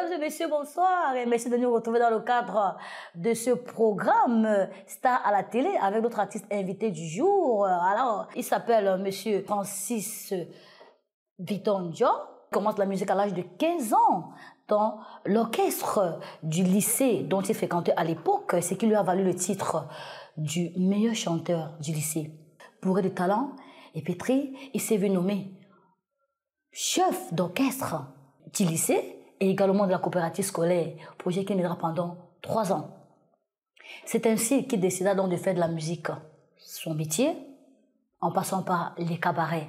Mesdames et messieurs, bonsoir et merci de nous retrouver dans le cadre de ce programme Star à la télé avec notre artiste invité du jour. Alors, il s'appelle Monsieur Francis Vitonjo. Il commence la musique à l'âge de 15 ans dans l'orchestre du lycée dont il fréquentait à l'époque, ce qui lui a valu le titre du meilleur chanteur du lycée. Bourré de talent et pétri, il s'est vu nommer chef d'orchestre du lycée et également de la coopérative scolaire, projet qui mènera pendant 3 ans. C'est ainsi qu'il décida donc de faire de la musique son métier, en passant par les cabarets,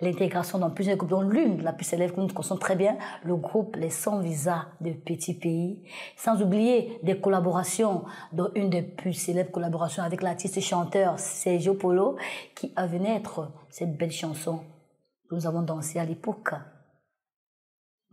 l'intégration dans plusieurs groupes, dont l'une, la plus célèbre que nous connaissons très bien, le groupe Les Sans Visa de Petit Pays, sans oublier des collaborations, dont une des plus célèbres collaborations avec l'artiste chanteur Sergio Polo, qui a vu naître cette belle chanson que nous avons dansée à l'époque.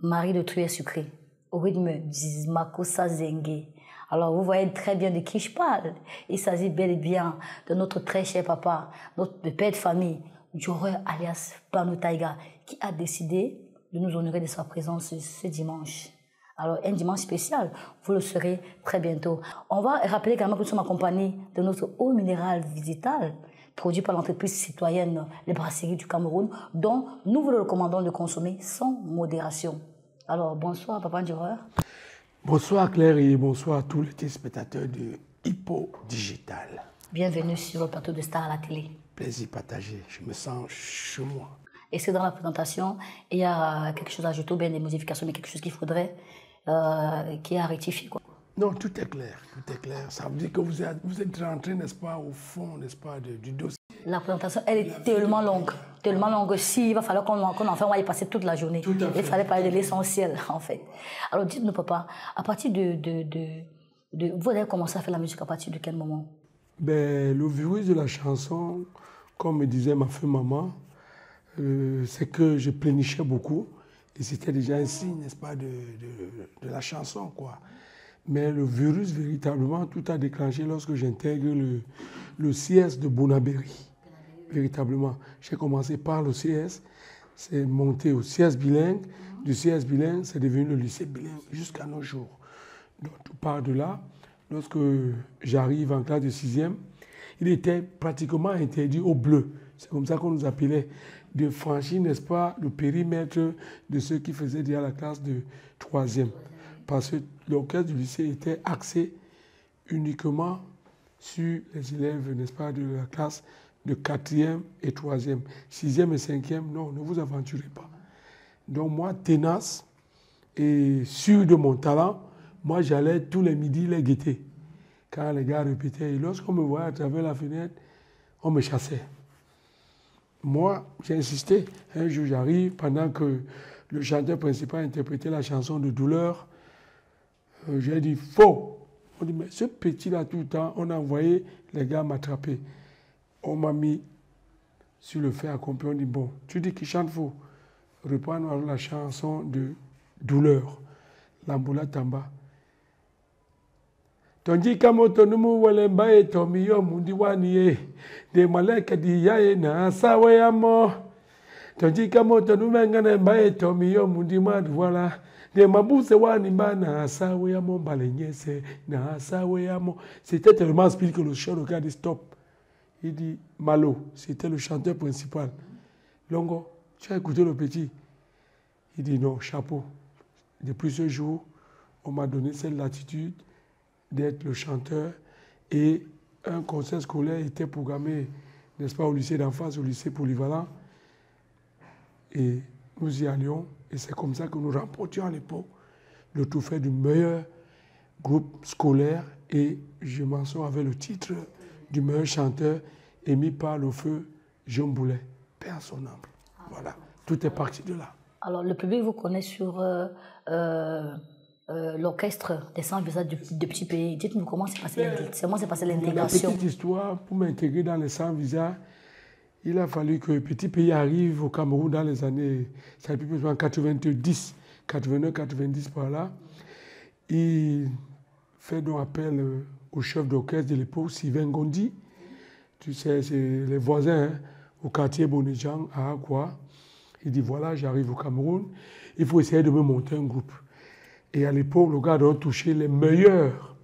Marie de Truyer Sucré, au rythme d'Ismakosa Zengue. Alors vous voyez très bien de qui je parle. Il s'agit bel et bien de notre très cher papa, notre père de famille, Dioré alias Pano Taiga, qui a décidé de nous honorer de sa présence ce dimanche. Alors un dimanche spécial, vous le saurez très bientôt. On va rappeler également que nous sommes accompagnés de notre eau minérale Visital, produit par l'entreprise citoyenne Les Brasseries du Cameroun, dont nous vous le recommandons de consommer sans modération. Alors, bonsoir, Papa Dioré. Bonsoir Claire et bonsoir à tous les téléspectateurs de Hippo Digital. Bienvenue sur le plateau de Star à la télé. Plaisir partagé, je me sens chez moi. Et c'est dans la présentation, il y a quelque chose à ajouter ou bien des modifications, mais quelque chose qu'il faudrait, qui est à rectifier, quoi. Non, tout est clair, tout est clair. Ça veut dire que vous êtes rentré, n'est-ce pas, au fond, n'est-ce pas, du dossier. La présentation, elle est tellement longue. Si, il va falloir qu'on en fait, on va y passer toute la journée. Tout à fait. Il fallait parler de l'essentiel, en fait. Alors, dites-nous, papa, à partir vous avez commencé à faire la musique à partir de quel moment? Ben, le virus de la chanson, comme me disait ma femme maman, c'est que je plénichais beaucoup. Et c'était déjà un signe, n'est-ce pas, de la chanson, quoi. Mais le virus, véritablement, tout a déclenché lorsque j'intègre le CS de Bonabéry. Véritablement. J'ai commencé par le CS, c'est monté au CS bilingue. Du CS bilingue, c'est devenu le lycée bilingue jusqu'à nos jours. Donc, tout part de là. Lorsque j'arrive en classe de 6e, il était pratiquement interdit au bleu. C'est comme ça qu'on nous appelait, de franchir, n'est-ce pas, le périmètre de ceux qui faisaient déjà la classe de 3e. Parce que l'orchestre du lycée était axé uniquement sur les élèves, n'est-ce pas, de la classe de 4e et 3e. 6e et 5e, non, ne vous aventurez pas. Donc moi, tenace et sûr de mon talent, moi j'allais tous les midis les guetter. Quand les gars répétaient, et lorsqu'on me voyait à travers la fenêtre, on me chassait. Moi, j'ai insisté. Un jour, j'arrive, pendant que le chanteur principal interprétait la chanson de douleur, j'ai dit faux. On dit, mais ce petit-là, tout le temps, on a envoyé les gars m'attraper. On m'a mis sur le fait accompli. On dit, bon, tu dis qu'il chante faux. Reprends-nous la chanson de douleur. Lamboula Tamba. Tonji kamoto numu walemba e tomiyo mundi waniye. De maleka di yae na sawe yamo. Tonji kamoto numengane mba e tomiyo mundi madwala. De mabuse wani mba na sawe yamo balenyese na sawe yamo. C'était tellement speed que le chant a dit stop. Il dit Malo, c'était le chanteur principal. Longo, tu as écouté le petit? Il dit non, chapeau. Depuis ce jour, on m'a donné cette latitude d'être le chanteur et un concert scolaire était programmé, n'est-ce pas, au lycée d'en face, au lycée polyvalent. Et nous y allions et c'est comme ça que nous remportions à l'époque le trophée du meilleur groupe scolaire et je m'en sors avec le titre du meilleur chanteur émis par le feu Jean Boulet, paix à son âme. Voilà, tout est parti de là. Alors le public vous connaît sur l'orchestre des Sans Visa de Petit Pays. Dites-nous comment s'est passé l'intégration. La petite histoire, pour m'intégrer dans les Sans Visa, il a fallu que Petit Pays arrive au Cameroun dans les années, ça a pu en 90, 89, 90 par là. Il fait donc appel au chef d'orchestre de l'époque, Sylvain Gondi. Tu sais, c'est les voisins hein, au quartier Bonnejean à Akwa. Il dit voilà, j'arrive au Cameroun, il faut essayer de me monter un groupe. Et à l'époque, le gars a touché les meilleurs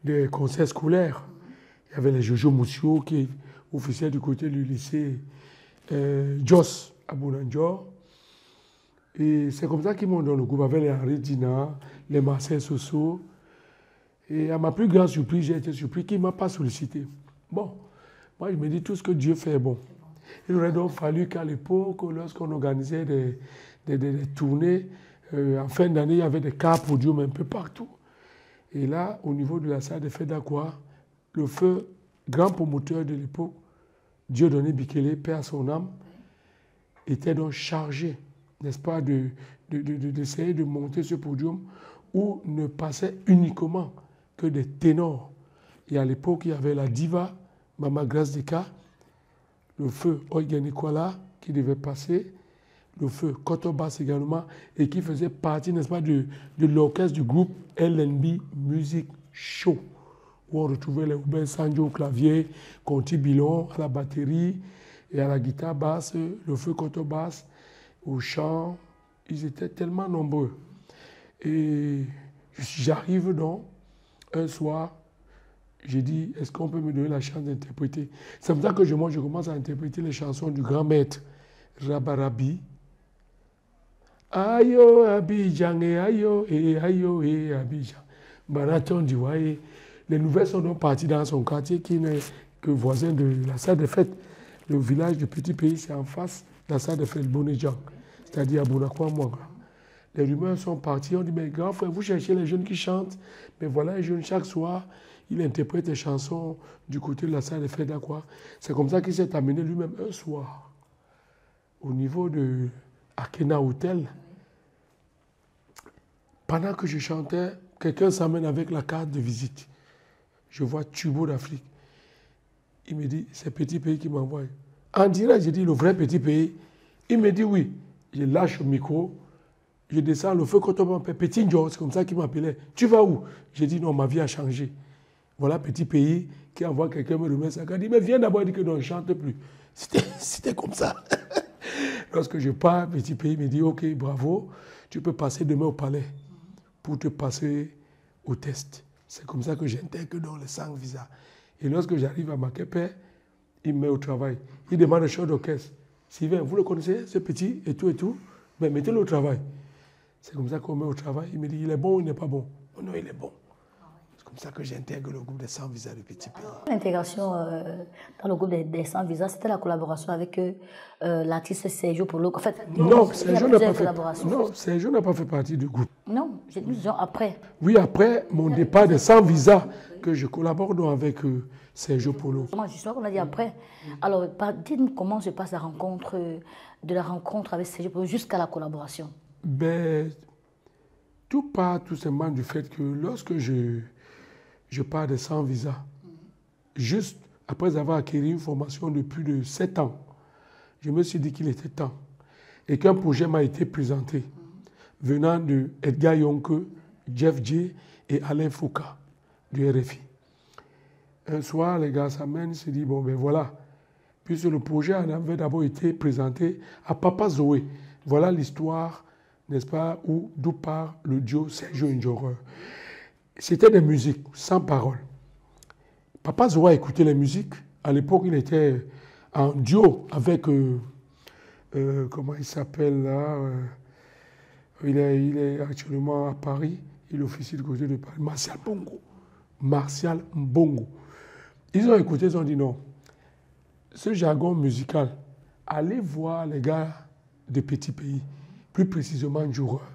des concerts scolaires. Il y avait les Jojo Moussio qui est officiel du côté du lycée Jos à Bounandjor. Et c'est comme ça qu'ils m'ont dans le groupe avec les Henri Dina, les Marcel Soso. Et à ma plus grande surprise, j'ai été surpris qu'il ne m'a pas sollicité. Bon, moi je me dis tout ce que Dieu fait est bon. Il aurait donc fallu qu'à l'époque, lorsqu'on organisait des tournées, en fin d'année, il y avait des cars podiums un peu partout. Et là, au niveau de la salle des fêtes d'Aqua, le feu, grand promoteur de l'époque, Dieudonné Bikele, paix à son âme, était donc chargé, n'est-ce pas, d'essayer de monter ce podium où ne passaient uniquement que des ténors. Et à l'époque, il y avait la diva, Mama Grace Deka, le feu Oygen Nicolas qui devait passer, le feu Kotobas également, et qui faisait partie, n'est-ce pas, de l'orchestre du groupe LNB Music Show, où on retrouvait les Oubel Sanjo au clavier, Conti Bilon à la batterie et à la guitare basse, le feu Kotobas au chant. Ils étaient tellement nombreux. Et j'arrive donc un soir, j'ai dit, est-ce qu'on peut me donner la chance d'interpréter? C'est comme ça que moi, je commence à interpréter les chansons du grand maître Rabarabi. Ayo Abidjan et ayo et Abidjan. Marathon du Waye. Les nouvelles sont donc parties dans son quartier qui n'est que voisin de la salle de fête. Le village du petit pays, c'est en face de la salle de fête Bonedjan, c'est-à-dire à Bonakwa-Mwanga. Les rumeurs sont parties. On dit, mais grand frère, vous cherchez les jeunes qui chantent. Mais voilà, un jeune, chaque soir, il interprète des chansons du côté de la salle de fête d'Aqua. C'est comme ça qu'il s'est amené lui-même un soir, au niveau de Akena Hotel. Pendant que je chantais, quelqu'un s'amène avec la carte de visite. Je vois Tubo d'Afrique. Il me dit, c'est Petit Pays qui m'envoie. En direct, j'ai dit, le vrai Petit Pays. Il me dit, oui. Je lâche le micro. Je descends le feu quand on m'appelle Petit Njo, c'est comme ça qu'il m'appelait. Tu vas où? J'ai dit, non, ma vie a changé. Voilà Petit Pays qui envoie quelqu'un me remettre sa carte. Il dit, mais viens d'abord, il dit que non, je ne chante plus. C'était comme ça. Lorsque je pars, Petit Pays me dit, ok, bravo, tu peux passer demain au palais pour te passer au test. C'est comme ça que j'intègre dans les 5 visas. Et lorsque j'arrive à Makepe, il me met au travail. Il demande au chef d'orchestre, Sylvain, vous le connaissez, ce petit, et tout, mais mettez-le au travail. C'est comme ça qu'on met au travail. Il me dit, il est bon ou il n'est pas bon? Oh non, il est bon. C'est comme ça que j'intègre le groupe des 100 visas du Petit Pays. L'intégration dans le groupe des 100 visas, c'était la collaboration avec l'artiste Sergio Polo. En fait, non, Sergio n'a pas fait partie du groupe. Non, j'ai dit après. Oui, après mon départ des 100 visas, que je collabore donc avec Sergio Polo. Je crois qu'on a dit après. Alors, dites-nous comment se passe la rencontre, de la rencontre avec Sergio Polo jusqu'à la collaboration. Ben, tout part tout simplement du fait que lorsque je pars des 100 visas, juste après avoir acquis une formation de plus de 7 ans, je me suis dit qu'il était temps et qu'un projet m'a été présenté venant de Edgar Yonke, Jeff J et Alain Foucault du RFI. Un soir, les gars s'amènent, se disent, bon ben voilà, puisque le projet en avait d'abord été présenté à Papa Zoé. Voilà l'histoire, n'est-ce pas, d'où part le duo Sergio Njoreur. C'était des musiques sans paroles. Papa Zoé a écouté les musiques. À l'époque, il était en duo avec, comment il s'appelle là, il est actuellement à Paris, il officie du côté de Paris, Martial Bongo. Martial Mbongo. Ils ont écouté, ils ont dit non. Ce jargon musical, allez voir les gars de Petit Pays, plus précisément Njoreur.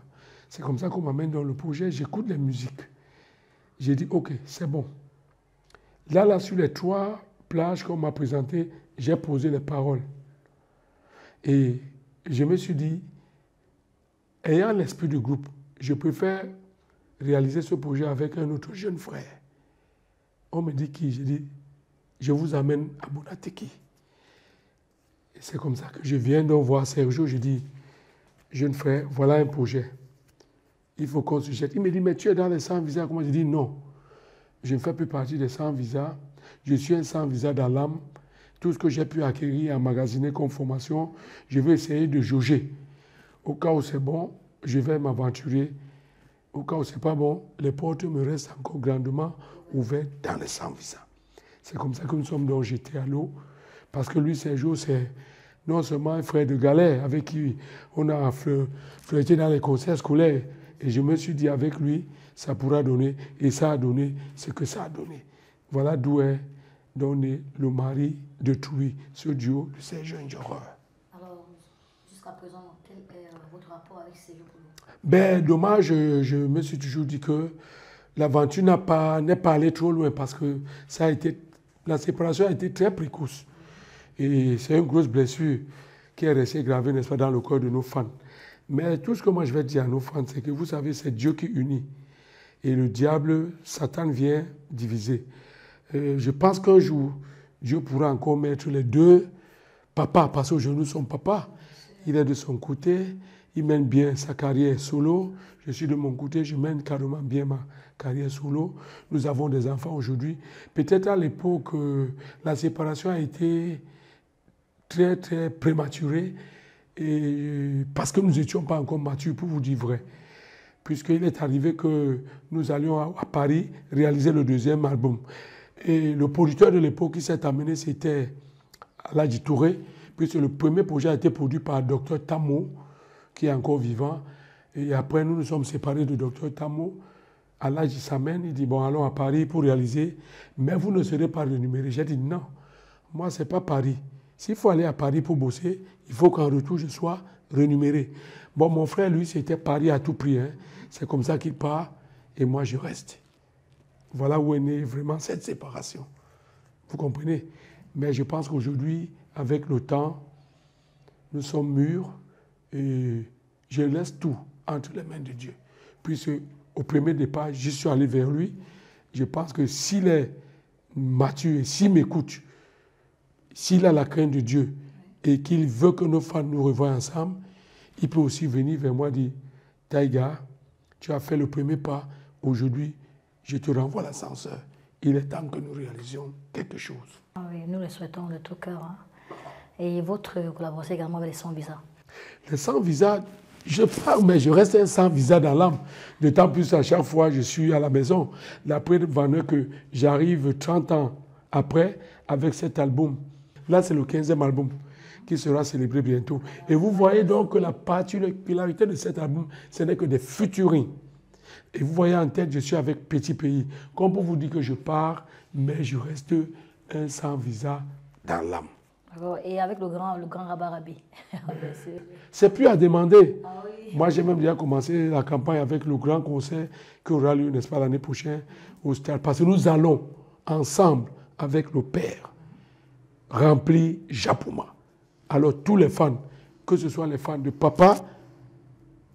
C'est comme ça qu'on m'amène dans le projet, j'écoute les musiques. J'ai dit, ok, c'est bon. Là, sur les 3 plages qu'on m'a présentées, j'ai posé les paroles. Et je me suis dit, ayant l'esprit du groupe, je préfère réaliser ce projet avec un autre jeune frère. On me dit qui? J'ai dit, je vous amène à Bonateki. Et c'est comme ça que je viens donc voir Sergio. Je dis, jeune frère, voilà un projet. Il faut qu'on se jette. Il me dit, mais tu es dans les 100 visas. Comment? J'ai dit, non. Je ne fais plus partie des 100 visas. Je suis un 100 visas dans l'âme. Tout ce que j'ai pu acquérir et emmagasiner comme formation, je vais essayer de jauger. Au cas où c'est bon, je vais m'aventurer Au cas où ce n'est pas bon, les portes me restent encore grandement ouvertes dans le sans visa. C'est comme ça que nous sommes donc jetés à l'eau. Parce que lui, ces jours, c'est non seulement un frère de galère avec qui on a flirté dans les concerts scolaires. Et je me suis dit, avec lui, ça pourra donner. Et ça a donné ce que ça a donné. Voilà d'où est donné le mari de Trouy, ce duo de ces jeunes horreurs. Alors, jusqu'à présent, quel est votre rapport avec ces jeux pour vous? Ben, dommage, je me suis toujours dit que l'aventure n'est pas allée trop loin parce que la séparation a été très précoce. Et c'est une grosse blessure qui est restée gravée, n'est-ce pas, dans le corps de nos fans. Mais tout ce que moi je vais dire à nos fans, c'est que vous savez, c'est Dieu qui unit. Et le diable, Satan vient diviser. Je pense qu'un jour, Dieu pourra encore mettre les deux papas, parce qu'aujourd'hui nous sommes papas. Il est de son côté, il mène bien sa carrière solo. Je suis de mon côté, je mène carrément bien ma carrière solo. Nous avons des enfants aujourd'hui. Peut-être à l'époque, la séparation a été très, très prématurée et parce que nous n'étions pas encore matures, pour vous dire vrai. Puisqu'il est arrivé que nous allions à Paris réaliser le deuxième album. Et le producteur de l'époque qui s'est amené, c'était Aladji Touré, puisque le premier projet a été produit par Dr Tamo, qui est encore vivant. Et après, nous nous sommes séparés de Dr Tamo. Aladji s'amène, il dit, bon, allons à Paris pour réaliser, mais vous ne serez pas rémunéré. J'ai dit, non, moi, ce n'est pas Paris. S'il faut aller à Paris pour bosser, il faut qu'en retour, je sois rémunéré. Bon, mon frère, lui, c'était Paris à tout prix. Hein. C'est comme ça qu'il part et moi, je reste. Voilà où est née vraiment cette séparation. Vous comprenez? Mais je pense qu'aujourd'hui, avec le temps, nous sommes mûrs et je laisse tout entre les mains de Dieu. Puisque au premier départ, je suis allé vers lui. Je pense que s'il est mature et s'il m'écoute, s'il a la crainte de Dieu et qu'il veut que nos fans nous revoient ensemble, il peut aussi venir vers moi et dire, Taïga, tu as fait le premier pas, aujourd'hui, je te renvoie l'ascenseur. Il est temps que nous réalisions quelque chose. Ah oui, nous le souhaitons de tout cœur. Hein. Et votre collaboration également avec les sans visa? Les sans visa, je parle, mais je reste un sans visa dans l'âme. D'autant plus à chaque fois je suis à la maison. La preuve en est que j'arrive 30 ans après avec cet album. Là, c'est le 15e album qui sera célébré bientôt. Et vous voyez donc que la particularité de cet album, ce n'est que des featuring. Et vous voyez en tête, je suis avec Petit Pays. Comme pour vous dire que je pars, mais je reste un sans visa dans l'âme. Et avec le grand Rabarabi. C'est plus à demander. Ah oui. Moi, j'ai même déjà commencé la campagne avec le grand concert qui aura lieu, n'est-ce pas, l'année prochaine au Stade. Parce que nous allons ensemble avec le Père remplir Japouma. Alors tous les fans, que ce soit les fans de papa,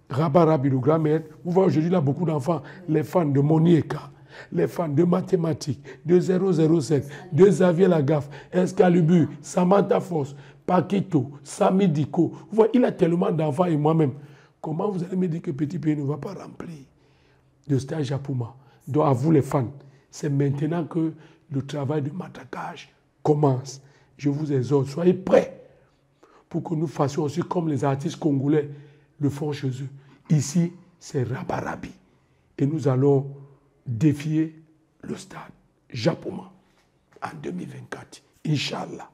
Rabarabi, le grand maître, vous voyez aujourd'hui là beaucoup d'enfants, les fans de Monieka, les fans de mathématiques, de 007, de Xavier Lagaffe, Excalibur, Samantha Foss, Paquito, Sami Diko. Vous voyez, il a tellement d'enfants et moi-même. Comment vous allez me dire que Petit Pays ne va pas remplir de stage Japouma? Donc à vous les fans, c'est maintenant que le travail de matraquage commence. Je vous exhorte, soyez prêts pour que nous fassions aussi comme les artistes congolais le font chez eux. Ici, c'est Rabarabi. Et nous allons défier le stade Japouma en 2024. Inch'Allah.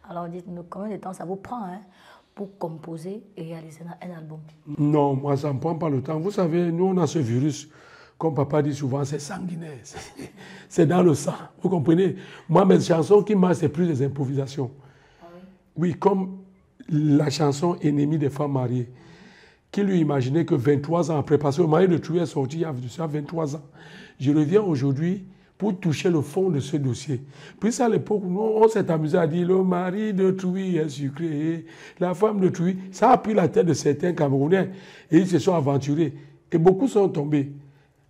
Alors dites-nous, combien de temps ça vous prend pour composer et réaliser un album? Non, moi, ça ne me prend pas le temps. Vous savez, nous, on a ce virus. Comme papa dit souvent, c'est sanguinaire. C'est dans le sang. Vous comprenez? Moi, mes chansons qui marchent, c'est plus des improvisations. Ah oui? Oui, comme la chanson Ennemi des femmes mariées. Qui lui imaginait que 23 ans après, parce que le mari de Trouy est sorti il y a 23 ans. Je reviens aujourd'hui pour toucher le fond de ce dossier. Puis à l'époque, nous, on s'est amusé à dire le mari de Trouy est sucré, la femme de Trouy. Ça a pris la tête de certains Camerounais et ils se sont aventurés. Et beaucoup sont tombés.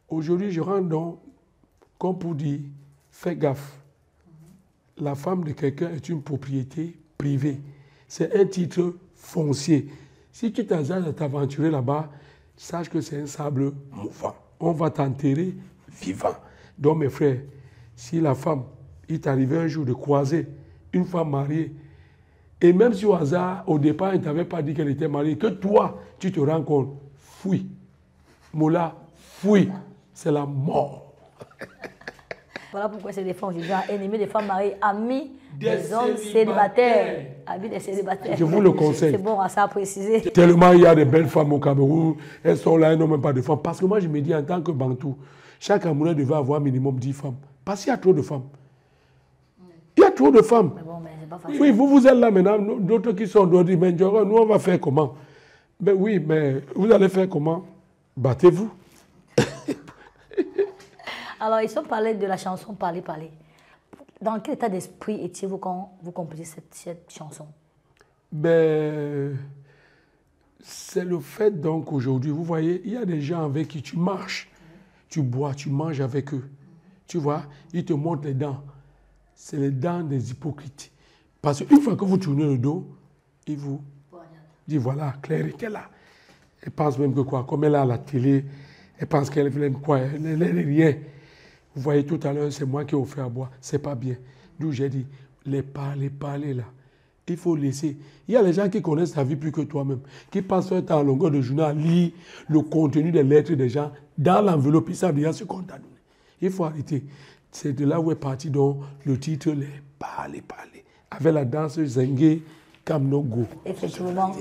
Aujourd'hui, je rends donc, comme pour dire, fais gaffe. La femme de quelqu'un est une propriété privée. C'est un titre foncier. Si tu t'hasardes à t'aventurer là-bas, sache que c'est un sable mouvant. On va t'enterrer vivant. Donc, mes frères, si la femme, il t'arrivait un jour de croiser une femme mariée, et même si au hasard, au départ, elle ne t'avait pas dit qu'elle était mariée, que toi, tu te rends compte, fuis. Mola, fouille, c'est la mort. Voilà pourquoi c'est des femmes aujourd'hui, ennemis des femmes mariées, amis des hommes célibataires. Amis des célibataires. Je vous le conseille. C'est bon à ça à préciser. Tellement il y a de belles femmes au Cameroun, elles sont là, elles n'ont même pas de femmes. Parce que moi, je me dis, en tant que Bantou, chaque Camerounais devait avoir minimum 10 femmes. Parce qu'il y a trop de femmes. Il y a trop de femmes. Mais bon, mais c'est pas facile. Oui, vous êtes là maintenant, d'autres qui sont d'autres disent, mais nous, on va faire comment? Ben oui, mais vous allez faire comment? Battez-vous. Alors, ils ont parlé de la chanson Parler, parler. Dans quel état d'esprit étiez-vous quand vous composiez cette chanson? Ben, c'est le fait donc aujourd'hui, vous voyez, il y a des gens avec qui tu marches, tu bois, tu manges avec eux. Tu vois, ils te montrent les dents. C'est les dents des hypocrites. Parce qu'une fois que vous tournez le dos, ils vous disent, voilà, Claire était là. Elle pense même que quoi, comme elle est à la télé, elle pense qu'elle aime quoi, elle n'est rien. Vous voyez, tout à l'heure, c'est moi qui ai offert à boire. C'est pas bien. D'où j'ai dit, les parler là. Il faut laisser. Il y a les gens qui connaissent ta vie plus que toi-même, qui passent leur temps à longueur de journée à lire le contenu des lettres des gens dans l'enveloppe. Ils savent déjà ce qu'on t'a donné. Il faut arrêter. C'est de là où est parti donc le titre, les parler. Avec la danse Zengue Kamnogo. Effectivement.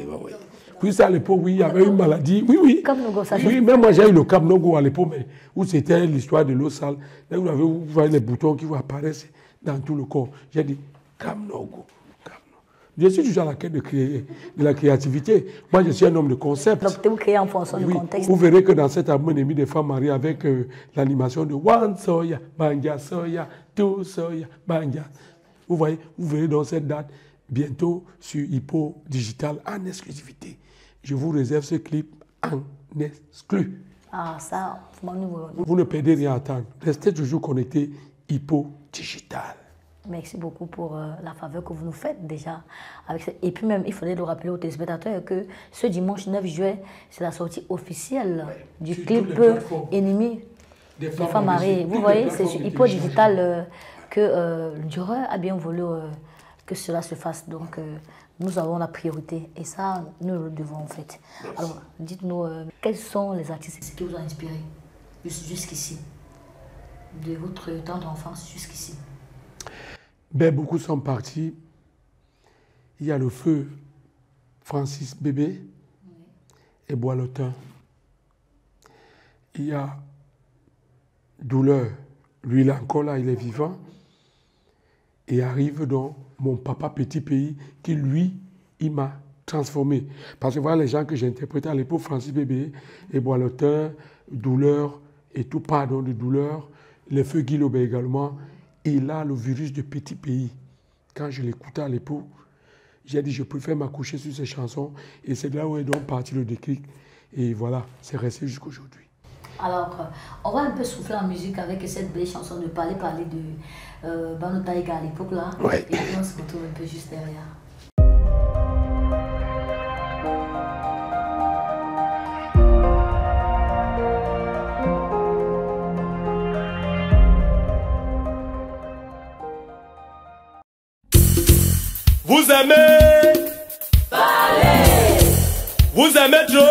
Puis ça, à l'époque, oui, il y avait une maladie. Oui. Kamnogo, ça oui, même moi, j'ai eu le Kamnogo à l'époque, mais où c'était l'histoire de l'eau sale. Là, vous voyez les boutons qui vont apparaître dans tout le corps. J'ai dit Kamnogo. Je suis toujours à la quête de la créativité. Moi, je suis un homme de concept. Donc, vous créez en fonction du contexte. Vous verrez que dans cet album, on a mis des femmes mariées avec l'animation de One Soya, Banja Soya, Two Soya, Banja. Vous voyez, vous verrez dans cette date, bientôt sur Hippo Digital en exclusivité. Je vous réserve ce clip en exclu. Ah, ça, vous ne perdez rien à attendre. Restez toujours connectés, Hippo Digital. Merci beaucoup pour la faveur que vous nous faites déjà. Et puis même, il faudrait le rappeler aux téléspectateurs que ce dimanche 9 juillet, c'est la sortie officielle du clip Ennemi des femmes mariées. Vous voyez, c'est sur Hippo Digital que le dureur a bien voulu que cela se fasse. Donc, nous avons la priorité et ça, nous le devons en fait. Alors, dites-nous, quels sont les artistes qui vous ont inspiré jusqu'ici, de votre temps d'enfance jusqu'ici? Ben, beaucoup sont partis. Il y a le feu Francis Bébé et Boileautin. Il y a Douleur. Lui, il est encore là, il est vivant. Et arrive donc mon papa Petit Pays qui, lui, il m'a transformé. Parce que voilà les gens que j'ai interprétés à l'époque, Francis Bébé et Boileautin, Douleur et tout pardon de Douleur, le feu Guy Lobé également. Et là, le virus de Petit Pays, quand je l'écoutais à l'époque, j'ai dit je préfère m'accoucher sur ces chansons. Et c'est là où est donc parti le déclic. Et voilà, c'est resté jusqu'aujourd'hui. Alors, on va un peu souffler en musique avec cette belle chanson de Parler de Bano Taïga à l'époque là. Ouais. Et puis on se retrouve un peu juste derrière. Vous aimez parler. Vous aimez Joe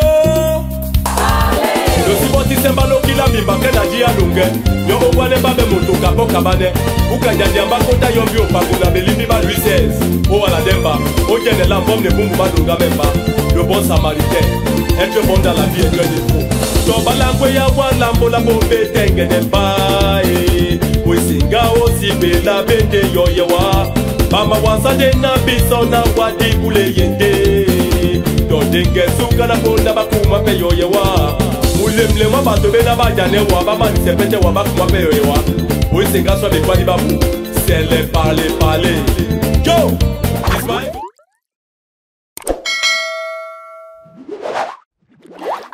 parler. Le supporti sembalo kila mimba kena dia lunge. Yo obwane babe motoka boka bane. Ukanya diamba kota yombi opakula belimi ba Louis XVI. O ala demba, o kene l'album ne bumbu ba dunga memba. Le bon samaritain, être bon dans la vie est un défaut. Tobalangwe ya wana mbola bombe tenge demba. Wesinga osibe la bende yoyewa. Mama wasade na biso na wadi kule yende. Dodenge suka na ponda bakuma pe yoyewa. Mulemle wa batobe na bajane wa baba nisepete wa bakuma pe yoyewa. Wesinga so de kwani babu. C'est les parler. Yo!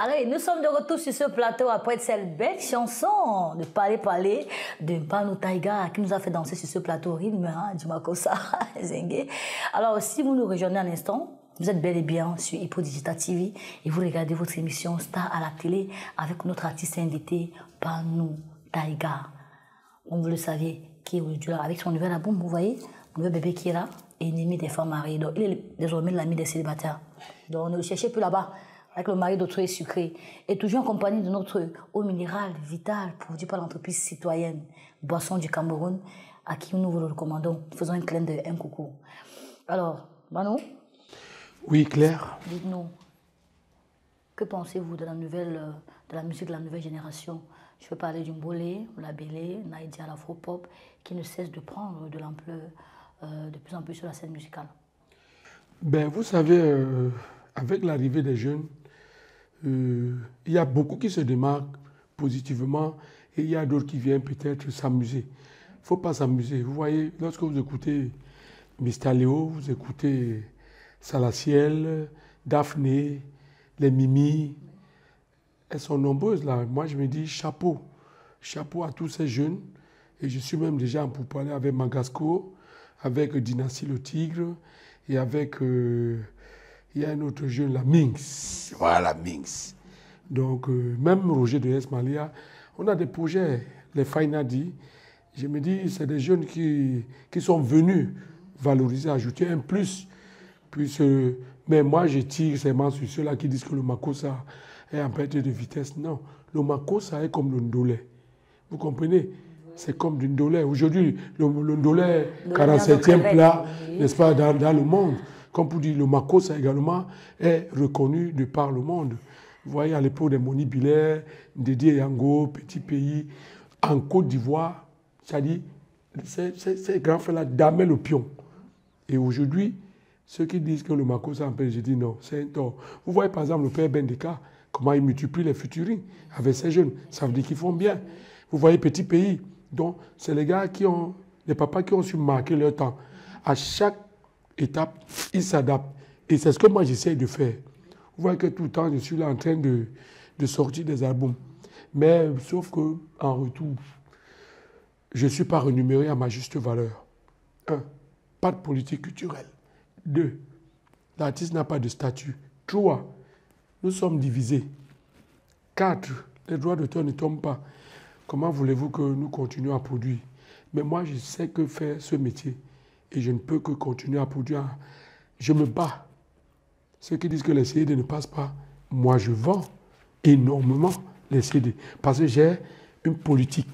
Alors, nous sommes de retour sur ce plateau après cette belle chanson de Parler de Bano Taïga qui nous a fait danser sur ce plateau rythme, hein, du Makossa, Zengue. Alors, si vous nous rejoignez à l'instant, vous êtes bel et bien sur Hippo Digital TV et vous regardez votre émission Star à la télé avec notre artiste invité, Bano Taïga. Comme vous le savez, qui est aujourd'hui là avec son nouvel album, vous voyez, le bébé qui est là, ennemi des femmes mariées. Donc, il est désormais l'ami des célibataires. Donc, ne le cherchez plus là-bas. avec le mari d'autrui sucré, et toujours en compagnie de notre eau minérale vitale produite par l'entreprise citoyenne Boisson du Cameroun, à qui nous vous le recommandons. Faisons un clin d'œil, un coucou. Alors, Manu? Oui, Claire. Dites-nous, que pensez-vous de la musique de la nouvelle génération? Je peux parler du Mbolé, la Bélé, Naïdia, l'afro-pop, qui ne cesse de prendre de l'ampleur de plus en plus sur la scène musicale. Ben, vous savez, avec l'arrivée des jeunes, il y a beaucoup qui se démarquent positivement et il y a d'autres qui viennent peut-être s'amuser. Il ne faut pas s'amuser. Vous voyez, lorsque vous écoutez Mr. Léo, vous écoutez Salaciel, Daphné, les Mimi, elles sont nombreuses là. Moi, je me dis chapeau. Chapeau à tous ces jeunes. Et je suis même déjà en pourparlers avec Magasco, avec Dynastie le Tigre et avec... il y a un autre jeune, la Minx. Voilà, Minx. Donc, même Roger de Esmalia, on a des projets, les Fainadi. Je me dis, c'est des jeunes qui sont venus valoriser, ajouter un plus. Mais moi, je tire seulement sur ceux-là qui disent que le Makossa est en perte de vitesse. Non, le Makossa est comme le Ndolé. Vous comprenez? C'est comme du Ndolé. Aujourd'hui, le Ndolé, 47e plat, n'est-ce pas, dans le monde. Comme pour dire, le Makossa également est reconnu de par le monde. Vous voyez, à l'époque des Moni Bilaire, Dédé Yango, Petit Pays, en Côte d'Ivoire, c'est-à-dire, ces grands frères-là damaient le pion. Et aujourd'hui, ceux qui disent que le Makossa empêche, je dis non, c'est un tort. Vous voyez par exemple le père Bendeka, comment il multiplie les futurines avec ces jeunes. Ça veut dire qu'ils font bien. Vous voyez Petit Pays, donc c'est les gars les papas qui ont su marquer leur temps. À chaque étape, ils s'adaptent. Et c'est ce que moi j'essaie de faire. Vous voyez que tout le temps, je suis là en train de sortir des albums. Mais sauf qu'en retour, je ne suis pas rémunéré à ma juste valeur. 1. Pas de politique culturelle. 2. L'artiste n'a pas de statut. 3. Nous sommes divisés. 4. Les droits d'auteur ne tombent pas. Comment voulez-vous que nous continuions à produire? Mais moi, je sais que faire ce métier. Et je ne peux que continuer à produire. Je me bats. Ceux qui disent que les CD ne passent pas, moi, je vends énormément les CD. Parce que j'ai une politique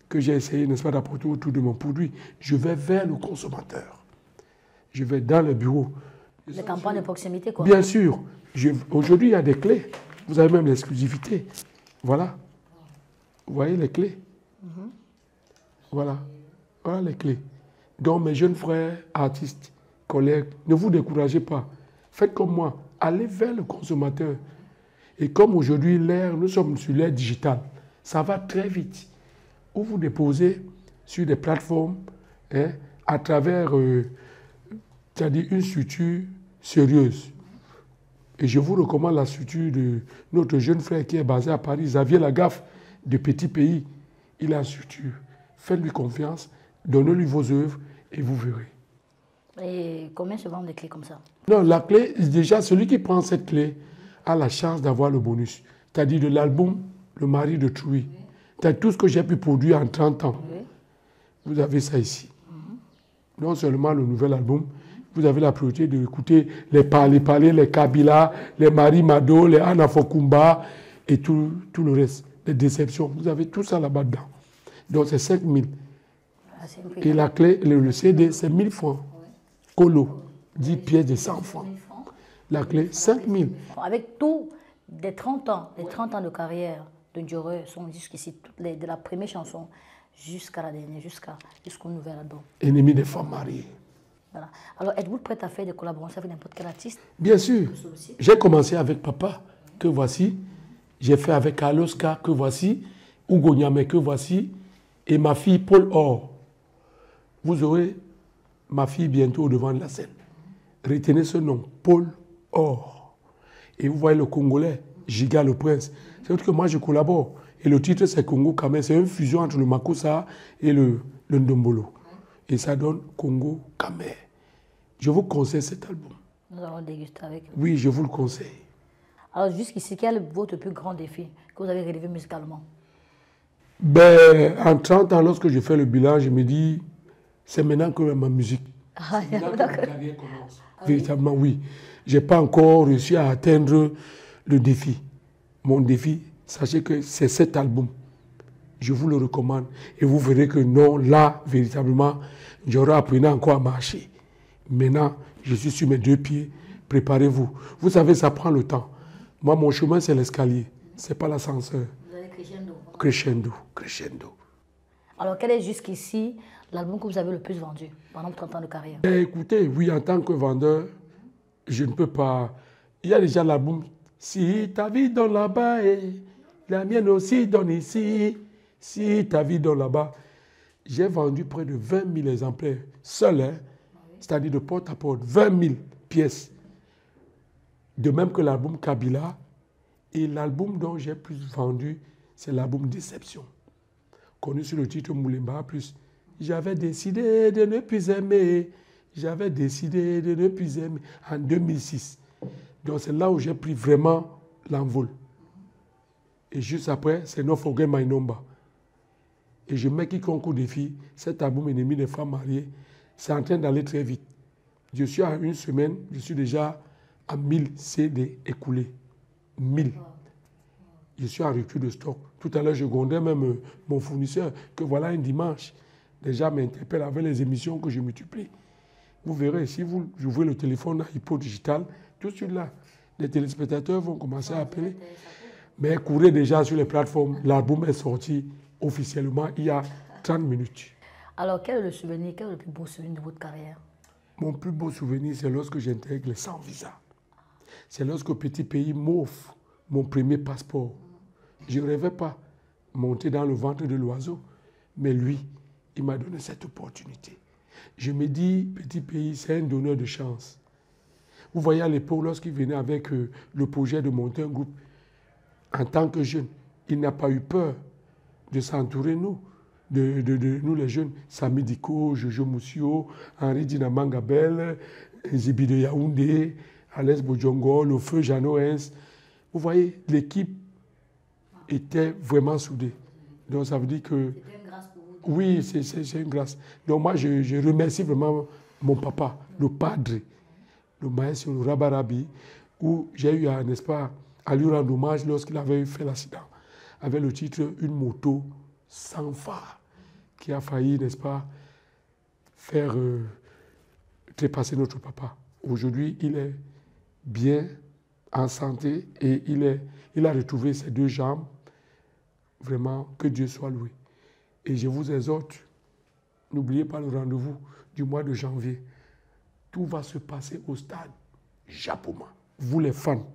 que j'ai essayé, n'est-ce pas, d'apporter autour de mon produit. Je vais vers le consommateur. Je vais dans le bureau. Les campagnes de proximité, quoi. Bien sûr. Aujourd'hui, il y a des clés. Vous avez même l'exclusivité. Voilà. Vous voyez les clés? Voilà. Voilà les clés. Donc, mes jeunes frères, artistes, collègues, ne vous découragez pas. Faites comme moi. Allez vers le consommateur. Et comme aujourd'hui, nous sommes sur l'ère digitale, ça va très vite. Où vous déposez sur des plateformes à travers c'est-à-dire une structure sérieuse. Et je vous recommande la structure de notre jeune frère qui est basé à Paris, Xavier Lagaffe, de Petit Pays. Il a une structure. Faites-lui confiance, donnez-lui vos œuvres et vous verrez. Et combien se vendent des clés comme ça? Non, la clé, déjà, celui qui prend cette clé a la chance d'avoir le bonus. C'est-à-dire de l'album Le Mari de Trouy. C'est tout ce que j'ai pu produire en 30 ans. Oui. Vous avez ça ici. Non seulement le nouvel album, vous avez la priorité d'écouter les Parler, les Kabila, les Marie Mado, les Anna Fokumba et tout le reste. Les déceptions. Vous avez tout ça là-bas dedans. Donc c'est 5 000. Et la clé, le CD, c'est 1 000 francs. Colo, 10 pièces de 100 francs. La clé, 5 000. Avec tout, des 30 ans, les 30 ans de carrière de Ndioré sont jusqu'ici, de la première chanson jusqu'à la dernière, jusqu'au nouvel album. Ennemi des femmes mariées. Voilà. Alors, êtes-vous prête à faire des collaborations avec n'importe quel artiste? Bien sûr. J'ai commencé avec Papa, que voici. J'ai fait avec Carloska, que voici. Hugo Niamé, que voici. Et ma fille Paul Or. Vous aurez ma fille bientôt au devant de la scène. Retenez ce nom, Paul Or. Et vous voyez le Congolais, Giga le Prince. C'est que moi je collabore. Et le titre c'est Congo Kamer. C'est une fusion entre le Makossa et le Ndombolo. Et ça donne Congo Kamer. Je vous conseille cet album. Nous allons déguster avec. Oui, je vous le conseille. Alors jusqu'ici, quel est votre plus grand défi que vous avez relevé musicalement? Ben, en 30 ans, lorsque je fais le bilan, je me dis, c'est maintenant que ma musique. Ah, c'est maintenant que ma carrière commence. Véritablement, oui. Je n'ai pas encore réussi à atteindre le défi. Mon défi, sachez que c'est cet album. Je vous le recommande. Et vous verrez que non, là, véritablement, j'aurais appris encore à marcher. Maintenant, je suis sur mes deux pieds. Préparez-vous. Vous savez, ça prend le temps. Moi, mon chemin, c'est l'escalier. Ce n'est pas l'ascenseur. Vous allez crescendo. Crescendo, crescendo. Alors, quel est jusqu'ici l'album que vous avez le plus vendu pendant 30 ans de carrière? Écoutez, oui, en tant que vendeur, je ne peux pas... Il y a déjà l'album « Si ta vie donne là-bas et la mienne aussi donne ici, si ta vie donne là-bas ». J'ai vendu près de 20 000 exemplaires, seul, hein? C'est-à-dire de porte à porte, 20 000 pièces. De même que l'album Kabila. Et l'album dont j'ai plus vendu, c'est l'album Déception, connu sous le titre Moulimba Plus. J'avais décidé de ne plus aimer, j'avais décidé de ne plus aimer en 2006. Donc c'est là où j'ai pris vraiment l'envol. Et juste après, c'est No Forget My Number. Et je mets quiconque au défi, cet album Ennemi des femmes mariées, c'est en train d'aller très vite. Je suis à une semaine, je suis déjà à 1000 CD écoulés. 1000. Je suis en recul de stock. Tout à l'heure, je grondais même mon fournisseur que voilà un dimanche. Déjà m'interpelle avec les émissions que je multiplie. Vous verrez, si vous ouvrez le téléphone à Hippo Digital, tout de suite là, les téléspectateurs vont commencer à appeler. Mais courez déjà sur les plateformes. L'album est sorti officiellement il y a 30 minutes. Alors, quel est le souvenir, quel est le plus beau souvenir de votre carrière? Mon plus beau souvenir, c'est lorsque j'intègre les sans visa. C'est lorsque Petit Pays m'offre mon premier passeport. Je ne rêvais pas monter dans le ventre de l'oiseau, mais lui, il m'a donné cette opportunité. Je me dis, Petit Pays, c'est un donneur de chance. Vous voyez à l'époque, lorsqu'il venait avec le projet de monter un groupe, en tant que jeune, il n'a pas eu peur de s'entourer nous, de nous les jeunes, Sami Diko, Jojo Moussio, Henri Dinamangabel, Zibi de Yaoundé, Alès Bodjongo, le feu Jeannot Hens. Vous voyez, l'équipe était vraiment soudée. Donc ça veut dire que... C'était une grâce pour vous. Oui, c'est une grâce. Donc moi, je remercie vraiment mon papa, le padre, le maestro, le Rabarabi, où j'ai eu, n'est-ce pas, à lui rendre hommage lorsqu'il avait fait l'accident, avec le titre « Une moto sans phare », qui a failli, n'est-ce pas, faire trépasser notre papa. Aujourd'hui, il est bien en santé et il a retrouvé ses deux jambes. Vraiment, que Dieu soit loué. Et je vous exhorte, n'oubliez pas le rendez-vous du mois de janvier. Tout va se passer au stade Japoma. Vous les fans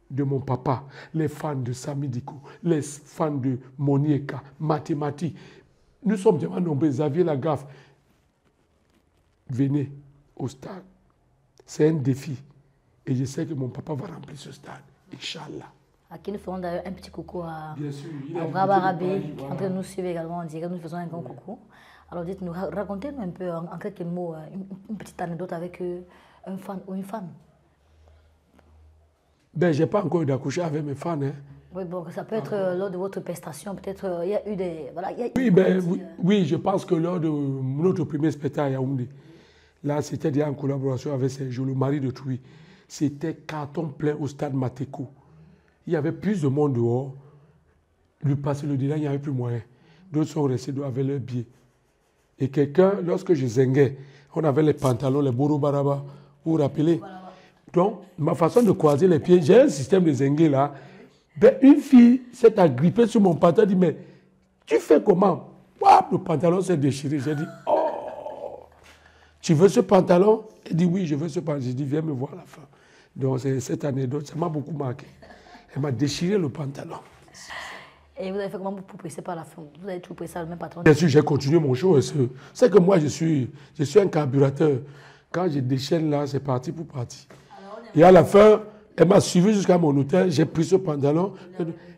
de mon papa, les fans de Sami Diko, les fans de Monieka, Mathématiques, nous sommes vraiment nombreux, Xavier Lagaffe. Venez au stade. C'est un défi. Et je sais que mon papa va remplir ce stade. Inch'Allah. À qui nous ferons d'ailleurs un petit coucou à Rabarabi qui est en train de nous suivre également en direct. Nous faisons un grand coucou. Alors dites-nous, racontez-nous un peu en quelques mots une petite anecdote avec un fan ou une femme. Ben, je n'ai pas encore d'accoucher avec mes fans. Hein. Oui, bon, ça peut être lors de votre prestation, peut-être il y a eu des... Voilà, oui, je pense que lors de notre premier spectacle à Yaoundé, là, c'était déjà en collaboration avec Sergio, le mari de Troui. C'était carton plein au stade Mateko. Il y avait plus de monde dehors. Lui passer le délai, il n'y avait plus moyen. D'autres sont restés avec leurs pieds. Et quelqu'un, lorsque je zinguais, on avait les pantalons, les bourreaux baraba, vous vous rappelez? Donc, ma façon de croiser les pieds, j'ai un système de zinguer là. Ben, une fille s'est agrippée sur mon pantalon, elle dit, mais tu fais comment? Le pantalon s'est déchiré. J'ai dit, oh, tu veux ce pantalon? Elle dit, oui, je veux ce pantalon. J'ai dit, viens me voir à la fin. Donc, cette anecdote, ça m'a beaucoup marqué. Elle m'a déchiré le pantalon. Et vous avez fait comment pour presser par la fin? Vous avez tout pressé à le même patron? Bien sûr, j'ai continué mon show. C'est que moi, je suis un carburateur. Quand je déchaîne là, c'est parti pour partir. Et à la fin, elle m'a suivi jusqu'à mon hôtel. J'ai pris ce pantalon.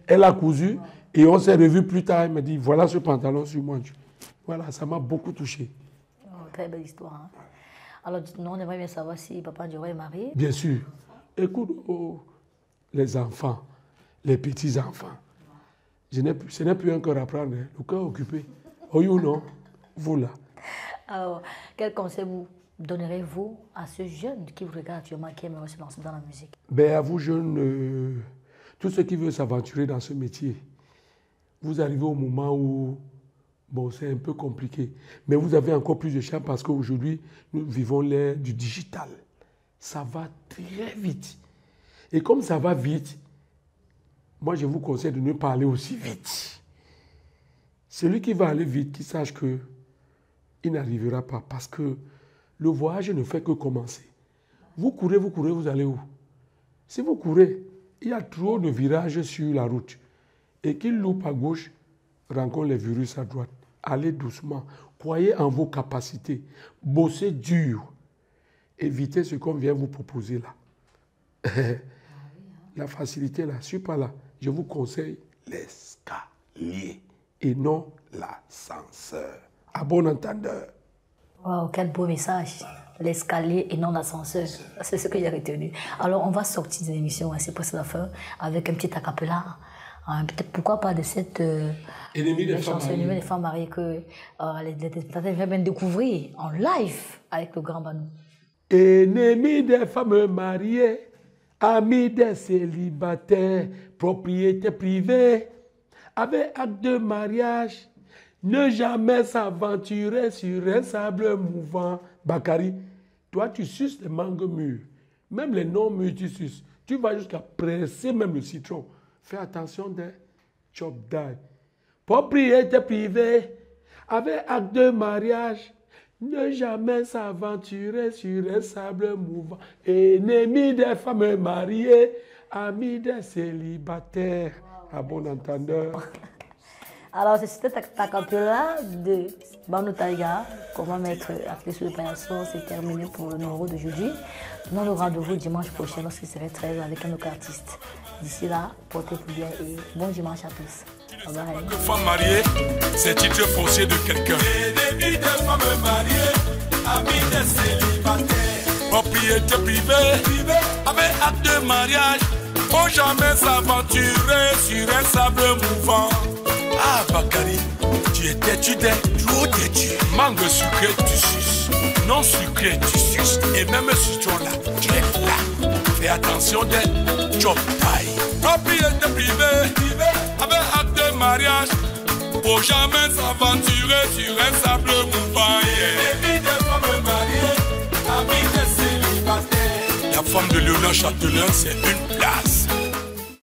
Elle a cousu. Et on s'est revus plus tard. Elle m'a dit, voilà ce pantalon sur moi. Voilà, ça m'a beaucoup touché. Oh, très belle histoire. Hein? Alors, dites-nous, on aimerait bien savoir si Papa Ndioro est marié. Bien sûr. Écoute, les enfants, les petits-enfants. Ce n'est plus un cœur à prendre, hein. Le cœur occupé. Oui ou non? Vous là. Alors, quel conseil vous donnerez-vous à ce jeune qui vous regarde actuellement, qui aimerait se lancer dans la musique? Ben, à vous jeunes, tous ceux qui veulent s'aventurer dans ce métier, vous arrivez au moment où, bon, c'est un peu compliqué, mais vous avez encore plus de chance parce qu'aujourd'hui, nous vivons l'ère du digital. Ça va très vite. Et comme ça va vite, moi, je vous conseille de ne pas aller aussi vite. Celui qui va aller vite, qui sache qu'il n'arrivera pas parce que le voyage ne fait que commencer. Vous courez, vous allez où? Si vous courez, il y a trop de virages sur la route. Et qu'il loupe à gauche, rencontre les virus à droite. Allez doucement. Croyez en vos capacités. Bossez dur. Évitez ce qu'on vient vous proposer là. La facilité là, je ne suis pas là. Je vous conseille l'escalier et non l'ascenseur. À bon entendeur. Wow, quel beau message. L'escalier et non l'ascenseur. C'est ce que j'ai retenu. Alors, on va sortir de l'émission, c'est presque la fin, avec un petit acapella. Peut-être pourquoi pas de cette Ennemie des femmes mariées que les téléspectateurs viennent découvrir en live avec le grand Banou. Ennemis des femmes mariées, amis des célibataires, propriété privée, avec acte de mariage, ne jamais s'aventurer sur un sable mouvant. Bakary, toi tu suces les mangues mûres, même les non mûrs tu suces. Tu vas jusqu'à presser même le citron. Fais attention des chop die. Propriété privée, avec acte de mariage, ne jamais s'aventurer sur un sable mouvant. Ennemi des femmes mariées, amis des célibataires. À bon entendeur. Alors, c'est cet acapella de Banou Taïga qu'on va mettre après sur le paillasson. C'est terminé pour le numéro d'aujourd'hui. Nous aurons rendez-vous dimanche prochain lorsqu'il serait 13 avec un autre artiste. D'ici là, portez-vous bien et bon dimanche à tous. Bye bye. Femme mariée, c'est titre foncier de quelqu'un. Ennemi des femmes mariées, amis des célibataires, propriété privée, avec acte de mariage, faut jamais s'aventurer sur un sable mouvant. Ah Bakary, tu es têtu d'être trop têtu. Mangue sucré, tu suces. Non sucré, tu suces. Et même citron là, tu es là. Fais attention d'être chop taille. Propriété privée, avec acte de mariage, faut jamais s'aventurer sur un sable mouvant. Ennemi des femmes mariées, amis des célibataires. La femme de Léonard Châtelain, c'est une place.